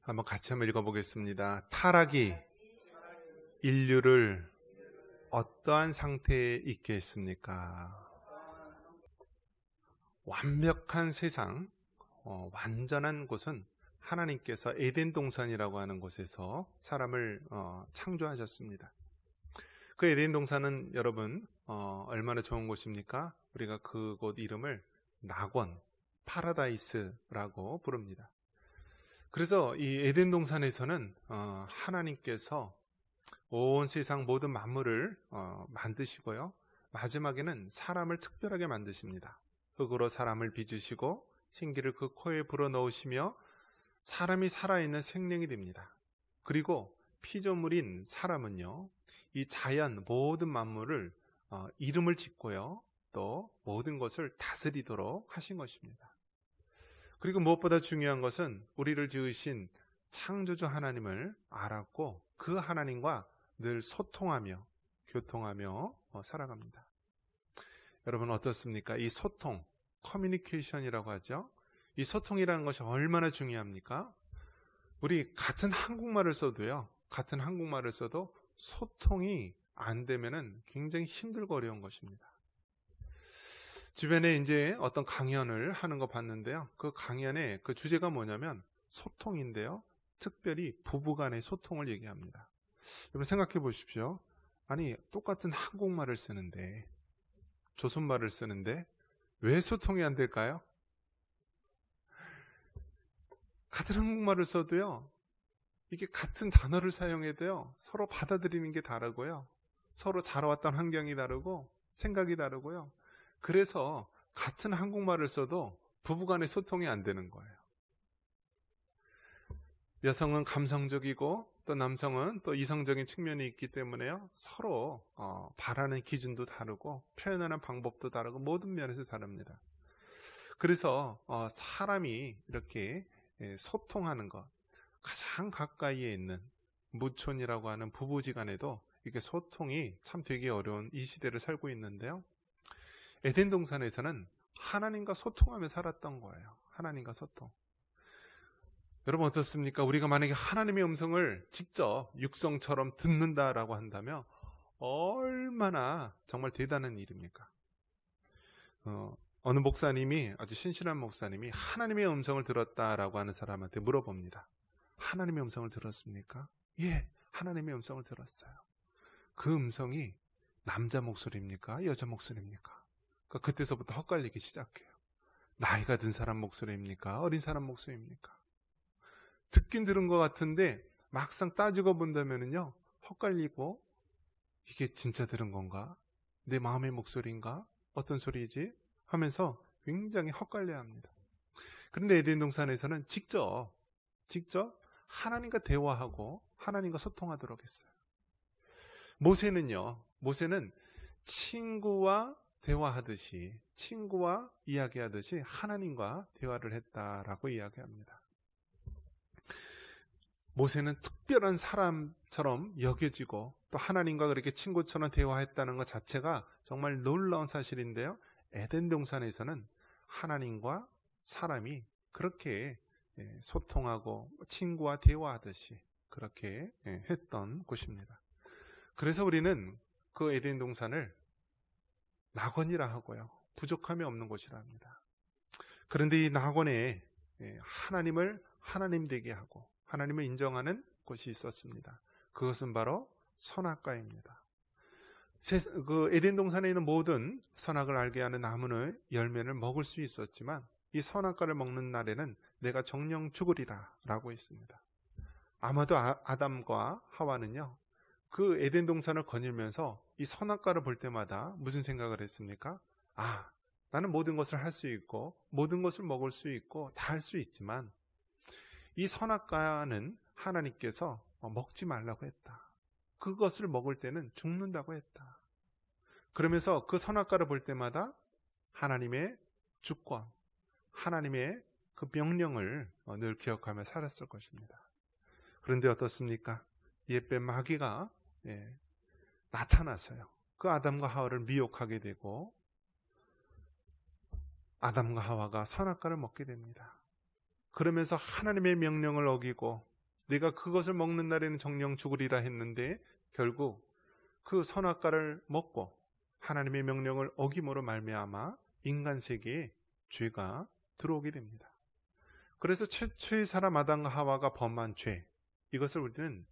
한번 같이 한번 읽어보겠습니다. 타락이 인류를 어떠한 상태에 있게 했습니까? 완벽한 세상, 완전한 곳은 하나님께서 에덴 동산이라고 하는 곳에서 사람을 창조하셨습니다. 그 에덴 동산은 여러분 얼마나 좋은 곳입니까? 우리가 그곳 이름을 낙원, 파라다이스라고 부릅니다. 그래서 이 에덴 동산에서는 하나님께서 온 세상 모든 만물을 만드시고요. 마지막에는 사람을 특별하게 만드십니다. 흙으로 사람을 빚으시고 생기를 그 코에 불어넣으시며 사람이 살아있는 생명이 됩니다. 그리고 피조물인 사람은요, 이 자연 모든 만물을 이름을 짓고요, 또 모든 것을 다스리도록 하신 것입니다. 그리고 무엇보다 중요한 것은 우리를 지으신 창조주 하나님을 알았고 그 하나님과 늘 소통하며 교통하며 살아갑니다. 여러분 어떻습니까? 이 소통, 커뮤니케이션이라고 하죠. 이 소통이라는 것이 얼마나 중요합니까? 우리 같은 한국말을 써도요, 같은 한국말을 써도 소통이 안 되면은 굉장히 힘들고 어려운 것입니다. 주변에 이제 어떤 강연을 하는 거 봤는데요. 그 강연의 그 주제가 뭐냐면 소통인데요. 특별히 부부 간의 소통을 얘기합니다. 여러분 생각해 보십시오. 아니, 똑같은 한국말을 쓰는데, 조선말을 쓰는데 왜 소통이 안 될까요? 같은 한국말을 써도요, 이게 같은 단어를 사용해도요, 서로 받아들이는 게 다르고요, 서로 자라왔던 환경이 다르고 생각이 다르고요. 그래서 같은 한국말을 써도 부부간의 소통이 안 되는 거예요. 여성은 감성적이고 또 남성은 또 이성적인 측면이 있기 때문에요, 서로 바라는 기준도 다르고 표현하는 방법도 다르고 모든 면에서 다릅니다. 그래서 사람이 이렇게 소통하는 것, 가장 가까이에 있는 무촌이라고 하는 부부지간에도 이게 소통이 참 되게 어려운 이 시대를 살고 있는데요. 에덴 동산에서는 하나님과 소통하며 살았던 거예요. 하나님과 소통. 여러분 어떻습니까? 우리가 만약에 하나님의 음성을 직접 육성처럼 듣는다라고 한다면 얼마나 정말 대단한 일입니까? 어느 목사님이, 아주 신실한 목사님이 하나님의 음성을 들었다라고 하는 사람한테 물어봅니다. 하나님의 음성을 들었습니까? 예, 하나님의 음성을 들었어요. 그 음성이 남자 목소리입니까? 여자 목소리입니까? 그러니까 그때서부터 헛갈리기 시작해요. 나이가 든 사람 목소리입니까? 어린 사람 목소리입니까? 듣긴 들은 것 같은데 막상 따지고 본다면은요, 헛갈리고 이게 진짜 들은 건가? 내 마음의 목소리인가? 어떤 소리지? 하면서 굉장히 헛갈려 합니다. 그런데 에덴 동산에서는 직접 하나님과 대화하고 하나님과 소통하도록 했어요. 모세는 친구와 대화하듯이, 친구와 이야기하듯이 하나님과 대화를 했다라고 이야기합니다. 모세는 특별한 사람처럼 여겨지고 또 하나님과 그렇게 친구처럼 대화했다는 것 자체가 정말 놀라운 사실인데요. 에덴 동산에서는 하나님과 사람이 그렇게 소통하고 친구와 대화하듯이 그렇게 했던 곳입니다. 그래서 우리는 그 에덴 동산을 낙원이라 하고요, 부족함이 없는 곳이라 합니다. 그런데 이 낙원에 하나님을 하나님 되게 하고 하나님을 인정하는 곳이 있었습니다. 그것은 바로 선악과입니다. 그 에덴 동산에 있는 모든 선악을 알게 하는 나무의 열매를 먹을 수 있었지만 이 선악과를 먹는 날에는 내가 정령 죽으리라 라고 했습니다. 아마도 아담과 하와는요, 그 에덴 동산을 거닐면서 이 선악과를 볼 때마다 무슨 생각을 했습니까? 아, 나는 모든 것을 할 수 있고 모든 것을 먹을 수 있고 다 할 수 있지만 이 선악과는 하나님께서 먹지 말라고 했다. 그것을 먹을 때는 죽는다고 했다. 그러면서 그 선악과를 볼 때마다 하나님의 주권, 하나님의 그 명령을 늘 기억하며 살았을 것입니다. 그런데 어떻습니까? 옛뱀 마귀가 나타나서요, 그 아담과 하와를 미혹하게 되고 아담과 하와가 선악과를 먹게 됩니다. 그러면서 하나님의 명령을 어기고 내가 그것을 먹는 날에는 정령 죽으리라 했는데 결국 그 선악과를 먹고 하나님의 명령을 어김으로 말미암아 인간 세계에 죄가 들어오게 됩니다. 그래서 최초의 사람 아담과 하와가 범한 죄, 이것을 우리는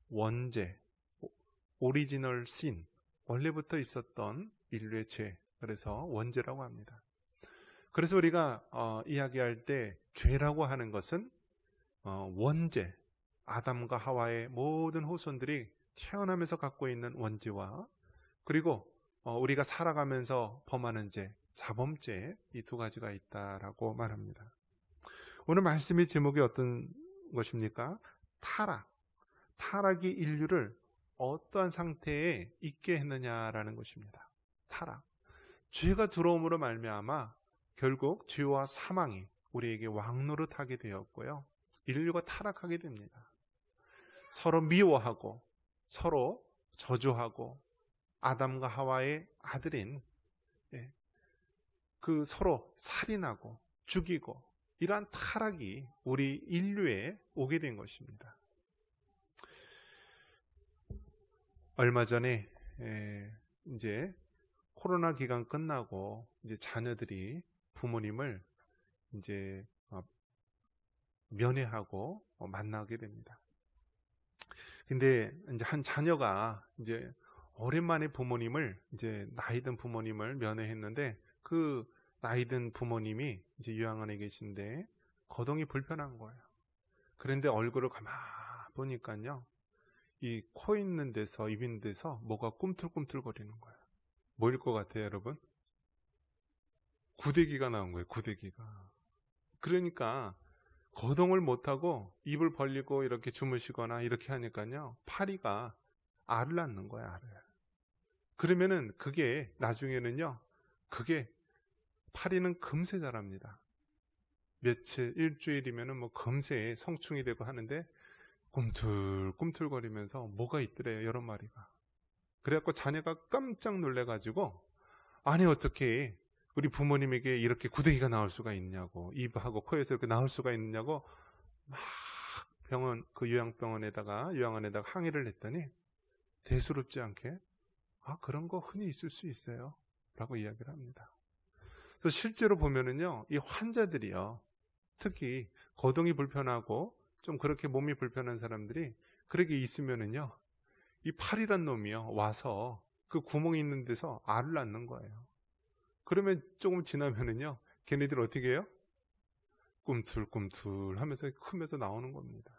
원죄, 오리지널 신, 원래부터 있었던 인류의 죄, 그래서 원죄라고 합니다. 그래서 우리가 이야기할 때 죄라고 하는 것은 원죄, 아담과 하와의 모든 후손들이 태어나면서 갖고 있는 원죄와 그리고 우리가 살아가면서 범하는 죄, 자범죄, 이 두 가지가 있다라고 말합니다. 오늘 말씀의 제목이 어떤 것입니까? 타락. 타락이 인류를 어떠한 상태에 있게 했느냐라는 것입니다. 타락. 죄가 들어옴으로 말미암아 결국 죄와 사망이 우리에게 왕노릇하게 되었고요. 인류가 타락하게 됩니다. 서로 미워하고 서로 저주하고 아담과 하와의 아들인 그 서로 살인하고 죽이고 이러한 타락이 우리 인류에 오게 된 것입니다. 얼마 전에 이제 코로나 기간 끝나고 이제 자녀들이 부모님을 이제 면회하고 만나게 됩니다. 근데 이제 한 자녀가 이제 오랜만에 부모님을 이제 나이 든 부모님을 면회했는데 그 나이 든 부모님이 이제 요양원에 계신데 거동이 불편한 거예요. 그런데 얼굴을 가만 보니까요, 이 코 있는 데서 입 있는 데서 뭐가 꿈틀꿈틀거리는 거예요. 뭐일 것 같아요, 여러분? 구데기가 나온 거예요. 구데기가. 그러니까 거동을 못하고 입을 벌리고 이렇게 주무시거나 이렇게 하니까요, 파리가 알을 낳는 거예요. 알을. 그러면은 그게 나중에는요, 그게 파리는 금세 자랍니다. 며칠, 일주일이면은 뭐 금세 성충이 되고 하는데 꿈틀꿈틀거리면서 뭐가 있더래요, 여러 마리가. 그래갖고 자녀가 깜짝 놀래가지고, 아니 어떻게 우리 부모님에게 이렇게 구데기가 나올 수가 있냐고, 입하고 코에서 이렇게 나올 수가 있냐고 막 병원, 그 요양병원에다가 요양원에다가 항의를 했더니 대수롭지 않게 그런 거 흔히 있을 수 있어요 라고 이야기를 합니다. 그래서 실제로 보면은요, 이 환자들이요, 특히 거동이 불편하고 좀 그렇게 몸이 불편한 사람들이 그렇게 있으면은요, 이 파리란 놈이요 와서 그 구멍이 있는 데서 알을 낳는 거예요. 그러면 조금 지나면은요, 걔네들 어떻게 해요? 꿈틀꿈틀 하면서 크면서 나오는 겁니다.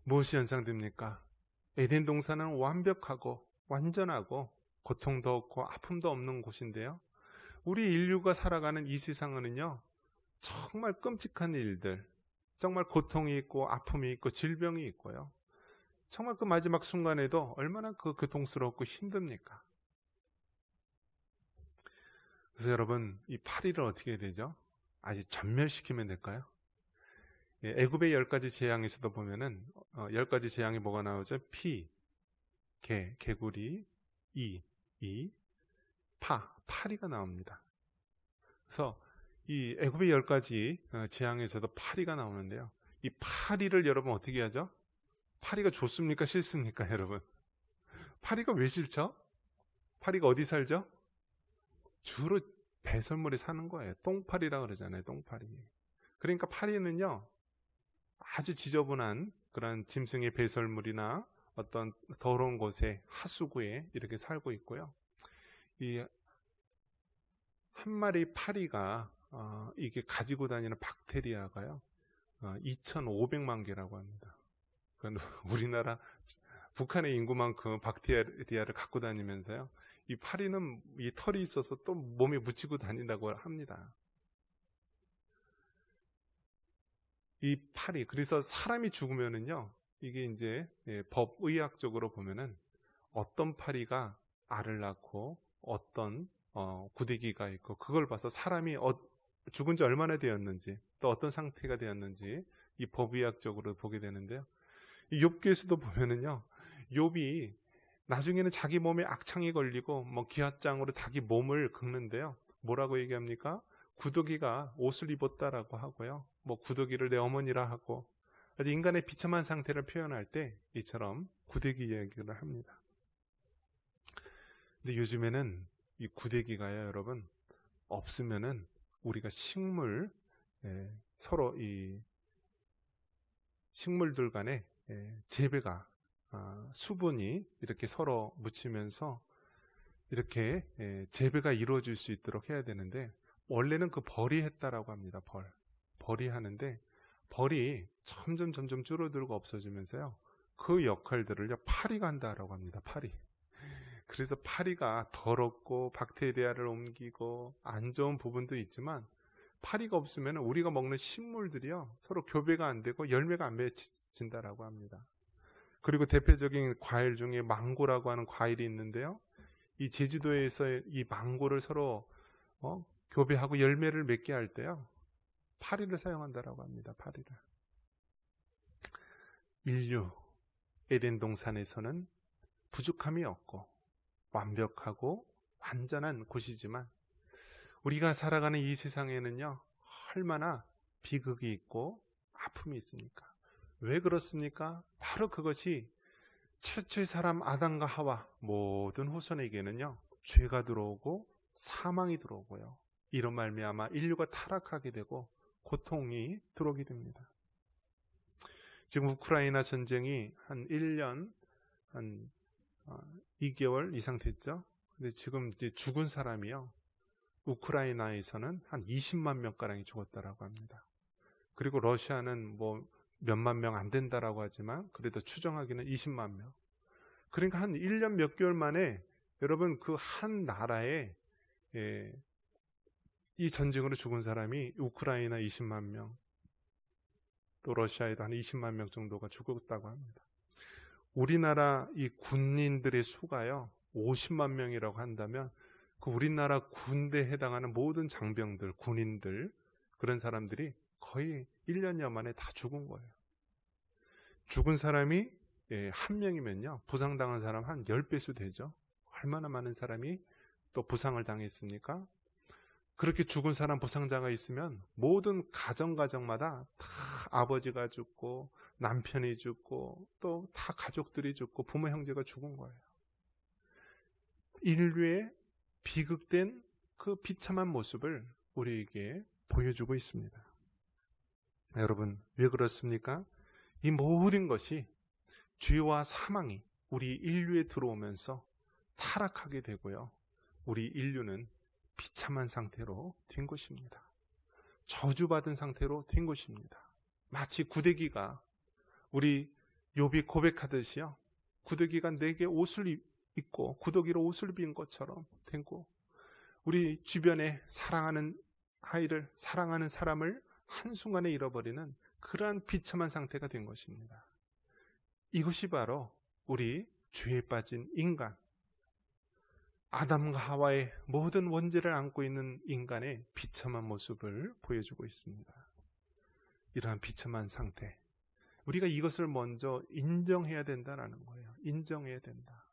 무엇이 연상됩니까? 에덴 동산은 완벽하고 완전하고 고통도 없고 아픔도 없는 곳인데요, 우리 인류가 살아가는 이 세상은요, 정말 끔찍한 일들, 정말 고통이 있고 아픔이 있고 질병이 있고요, 정말 그 마지막 순간에도 얼마나 그 고통스럽고 힘듭니까? 그래서 여러분, 이 파리를 어떻게 해야 되죠? 아주 전멸시키면 될까요? 애굽의 10가지 재앙에서도 보면은 10가지 재앙이 뭐가 나오죠? 피, 개구리, 파리가 나옵니다. 그래서 이 애굽의 10가지 재앙에서도 파리가 나오는데요, 이 파리를 여러분 어떻게 하죠? 파리가 좋습니까? 싫습니까? 여러분, 파리가 왜 싫죠? 파리가 어디 살죠? 주로 배설물에 사는 거예요. 똥파리라고 그러잖아요. 똥파리. 그러니까 파리는요, 아주 지저분한 그런 짐승의 배설물이나 어떤 더러운 곳에, 하수구에 이렇게 살고 있고요. 이 한 마리 파리가 이게 가지고 다니는 박테리아가요 2,500만 개라고 합니다. 그러니까 우리나라 북한의 인구만큼 박테리아를 갖고 다니면서요, 이 파리는 이 털이 있어서 또 몸에 묻히고 다닌다고 합니다. 이 파리, 그래서 사람이 죽으면은요, 이게 이제 법의학적으로 보면은 어떤 파리가 알을 낳고 어떤 구데기가 있고, 그걸 봐서 사람이 죽은 지 얼마나 되었는지, 또 어떤 상태가 되었는지 이 법의학적으로 보게 되는데요, 이 욥기에서도 보면은요, 욥이 나중에는 자기 몸에 악창이 걸리고 뭐 기핫장으로 자기 몸을 긁는데요, 뭐라고 얘기합니까? 구더기가 옷을 입었다라고 하고요, 뭐 구더기를 내 어머니라 하고, 아주 인간의 비참한 상태를 표현할 때 이처럼 구데기 이야기를 합니다. 근데 요즘에는 이 구데기가요, 여러분, 없으면은 우리가 서로 이 식물들 간에 재배가 수분이 이렇게 서로 묻히면서 이렇게 재배가 이루어질 수 있도록 해야 되는데, 원래는 그 벌이 했다라고 합니다. 벌이 하는데 벌이 점점 줄어들고 없어지면서요, 그 역할들을요 파리가 한다라고 합니다. 파리. 그래서 파리가 더럽고 박테리아를 옮기고 안 좋은 부분도 있지만, 파리가 없으면 우리가 먹는 식물들이요 서로 교배가 안 되고 열매가 안 맺힌다라고 합니다. 그리고 대표적인 과일 중에 망고라고 하는 과일이 있는데요, 이 제주도에서 이 망고를 서로 교배하고 열매를 맺게 할 때요, 파리를 사용한다라고 합니다. 파리를. 인류 에덴 동산에서는 부족함이 없고 완벽하고 완전한 곳이지만, 우리가 살아가는 이 세상에는요 얼마나 비극이 있고 아픔이 있습니까? 왜 그렇습니까? 바로 그것이 최초의 사람 아담과 하와 모든 후손에게는요 죄가 들어오고 사망이 들어오고요, 이로 말미암아 인류가 타락하게 되고 고통이 들어오게 됩니다. 지금 우크라이나 전쟁이 한 1년 한 2개월 이상 됐죠. 근데 지금 이제 죽은 사람이요, 우크라이나에서는 한 20만 명가량이 죽었다라고 합니다. 그리고 러시아는 뭐 몇만 명 안 된다라고 하지만 그래도 추정하기는 20만 명. 그러니까 한 1년 몇 개월 만에 여러분 그 한 나라에 이 전쟁으로 죽은 사람이 우크라이나 20만 명, 또 러시아에도 한 20만 명 정도가 죽었다고 합니다. 우리나라 이 군인들의 수가요 50만 명이라고 한다면, 그 우리나라 군대에 해당하는 모든 장병들, 군인들, 그런 사람들이 거의 1년여 만에 다 죽은 거예요. 죽은 사람이 한 명이면요 부상당한 사람 한 10배수 되죠. 얼마나 많은 사람이 또 부상을 당했습니까? 그렇게 죽은 사람, 부상자가 있으면 모든 가정마다 다 아버지가 죽고 남편이 죽고 또 다 가족들이 죽고 부모 형제가 죽은 거예요. 인류의 비극된 그 비참한 모습을 우리에게 보여주고 있습니다. 여러분, 왜 그렇습니까? 이 모든 것이 죄와 사망이 우리 인류에 들어오면서 타락하게 되고요, 우리 인류는 비참한 상태로 된 것입니다. 저주받은 상태로 된 것입니다. 마치 구데기가 우리 욥이 고백하듯이요, 구데기가 내게 옷을 입고 구더기로 옷을 입은 것처럼 되고, 우리 주변에 사랑하는 아이를, 사랑하는 사람을 한순간에 잃어버리는 그러한 비참한 상태가 된 것입니다. 이것이 바로 우리 죄에 빠진 인간, 아담과 하와의 모든 원죄를 안고 있는 인간의 비참한 모습을 보여주고 있습니다. 이러한 비참한 상태, 우리가 이것을 먼저 인정해야 된다는 거예요. 인정해야 된다.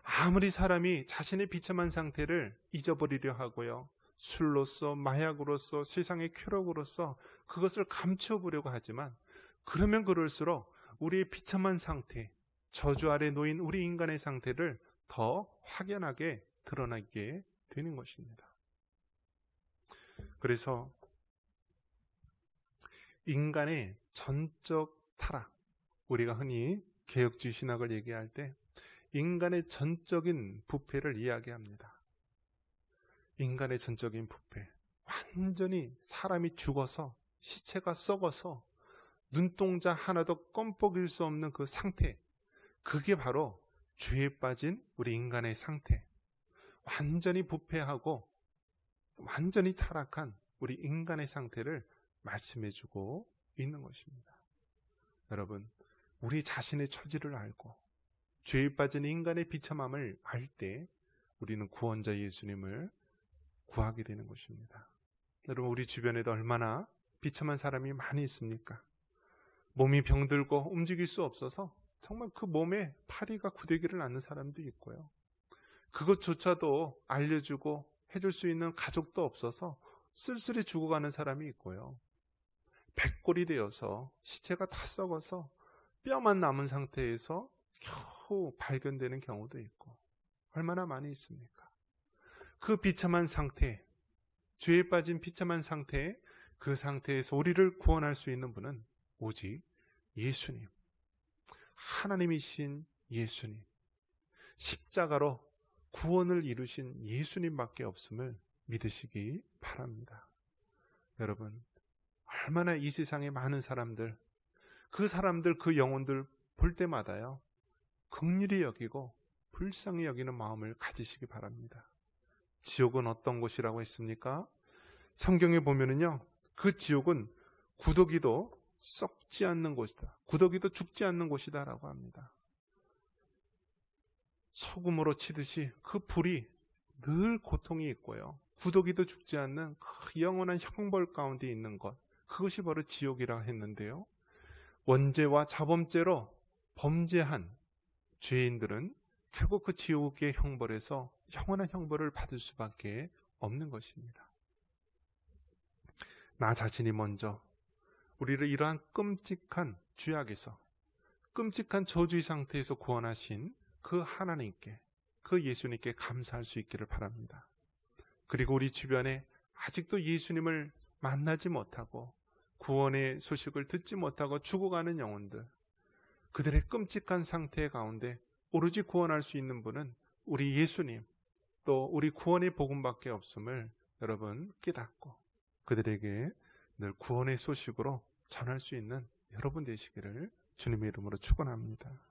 아무리 사람이 자신의 비참한 상태를 잊어버리려 하고요, 술로서, 마약으로서, 세상의 쾌락으로서 그것을 감춰보려고 하지만, 그러면 그럴수록 우리의 비참한 상태, 저주 아래 놓인 우리 인간의 상태를 더 확연하게 드러나게 되는 것입니다. 그래서 인간의 전적 타락, 우리가 흔히 개혁주의 신학을 얘기할 때 인간의 전적인 부패를 이야기합니다. 인간의 전적인 부패, 완전히 사람이 죽어서 시체가 썩어서 눈동자 하나도 껌뻑일 수 없는 그 상태, 그게 바로 죄에 빠진 우리 인간의 상태, 완전히 부패하고 완전히 타락한 우리 인간의 상태를 말씀해주고 있는 것입니다. 여러분, 우리 자신의 처지를 알고 죄에 빠진 인간의 비참함을 알 때 우리는 구원자 예수님을 구하게 되는 것입니다. 여러분, 우리 주변에도 얼마나 비참한 사람이 많이 있습니까? 몸이 병들고 움직일 수 없어서 정말 그 몸에 파리가 구데기를 낳는 사람도 있고요, 그것조차도 알려주고 해줄 수 있는 가족도 없어서 쓸쓸히 죽어가는 사람이 있고요, 백골이 되어서 시체가 다 썩어서 뼈만 남은 상태에서 겨우 발견되는 경우도 있고 얼마나 많이 있습니까? 그 비참한 상태, 죄에 빠진 비참한 상태에 그 상태에서 우리를 구원할 수 있는 분은 오직 예수님, 하나님이신 예수님, 십자가로 구원을 이루신 예수님밖에 없음을 믿으시기 바랍니다. 여러분, 얼마나 이 세상에 많은 사람들, 그 영혼들 볼 때마다요, 긍휼히 여기고 불쌍히 여기는 마음을 가지시기 바랍니다. 지옥은 어떤 곳이라고 했습니까? 성경에 보면은요, 그 지옥은 구더기도 썩지 않는 곳이다. 구더기도 죽지 않는 곳이다 라고 합니다. 소금으로 치듯이 그 불이 늘 고통이 있고요, 구더기도 죽지 않는 그 영원한 형벌 가운데 있는 것, 그것이 바로 지옥이라 했는데요, 원죄와 자범죄로 범죄한 죄인들은 결국 그 지옥의 형벌에서 영원한 형벌을 받을 수밖에 없는 것입니다. 나 자신이 먼저 우리를 이러한 끔찍한 죄악에서, 끔찍한 저주의 상태에서 구원하신 그 하나님께, 그 예수님께 감사할 수 있기를 바랍니다. 그리고 우리 주변에 아직도 예수님을 만나지 못하고 구원의 소식을 듣지 못하고 죽어가는 영혼들, 그들의 끔찍한 상태 가운데 오로지 구원할 수 있는 분은 우리 예수님, 또 우리 구원의 복음밖에 없음을 여러분 깨닫고 그들에게 늘 구원의 소식으로 전할 수 있는 여러분 되시기를 주님의 이름으로 축원합니다.